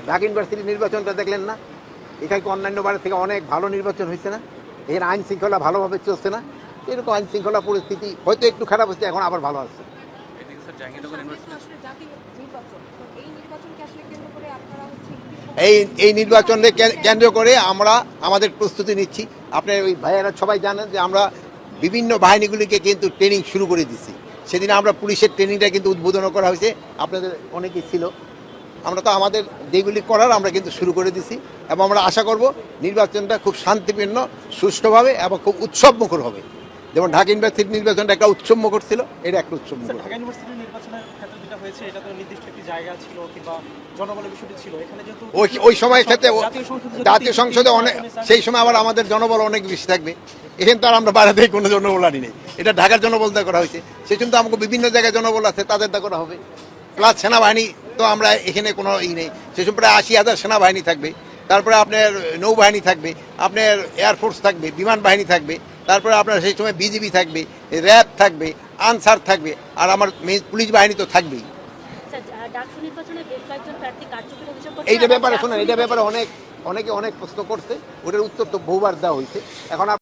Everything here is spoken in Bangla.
ঢাকা ইউনিভার্সিটির নির্বাচনটা দেখলেন না? এখানে অন্যান্য বারের থেকে অনেক ভালো নির্বাচন হয়েছে না? এখানে আইন শৃঙ্খলা ভালোভাবে চলছে না? এরকম আইন শৃঙ্খলা পরিস্থিতি হয়তো একটু খারাপ হচ্ছে, এখন আবার ভালো আছে। এই নির্বাচনকে কেন্দ্র করে আমরা আমাদের প্রস্তুতি নিচ্ছি। আপনার ওই ভাইয়েরা সবাই জানেন যে আমরা বিভিন্ন বাহিনীগুলিকে কিন্তু ট্রেনিং শুরু করে দিচ্ছি। সেদিন আমরা পুলিশের ট্রেনিংটা কিন্তু উদ্বোধন করা হয়েছে, আপনাদের অনেকেই ছিল। আমরা তো আমাদের যেগুলি করার আমরা কিন্তু শুরু করে দিছি, এবং আমরা আশা করব নির্বাচনটা খুব শান্তিপূর্ণ, সুষ্ঠুভাবে এবং খুব উৎসবমুখর হবে। যেমন ঢাকা ইউনিভার্সিটির নির্বাচনটা একটা উৎসবমুখর ছিল, এটা একটা উৎসবমুখর। ঢাকা ইউনিভার্সিটির নির্বাচনের ক্ষেত্রে যেটা হয়েছে, এটা তো নির্দিষ্ট একটি জায়গা ছিল কিংবা জনবলের বিষয়টি ছিল এখানে, যেহেতু ওই সময়ের ক্ষেত্রে জাতীয় সংসদে অনেক, সেই সময় আবার আমাদের জনবল অনেক বেশি থাকবে। এখানে তো আর আমরা বাইরে থেকে কোনো জনবল আনি নেই, এটা ঢাকার জনবল দিয়ে করা হয়েছে। সেই জন্য আমাকে বিভিন্ন জায়গায় জনবল আছে, তাদের দা করা হবে। প্লাস সেনাবাহিনী তো আমরা এখানে কোনো নেই, সেসব প্রায় 80,000 সেনাবাহিনী থাকবে। তারপরে আপনার নৌবাহিনী থাকবে, আপনার এয়ারফোর্স থাকবে, বিমান বাহিনী থাকবে, তারপরে আপনার সেই সময় বিজিবি থাকবে, র্যাব থাকবে, আনসার থাকবে, আর আমার পুলিশ বাহিনী তো থাকবেই। এইটা ব্যাপারে শোনেন, এটা ব্যাপারে অনেকে অনেক প্রশ্ন করছে, ওটার উত্তর তো বহুবার দেওয়া হয়েছে। এখন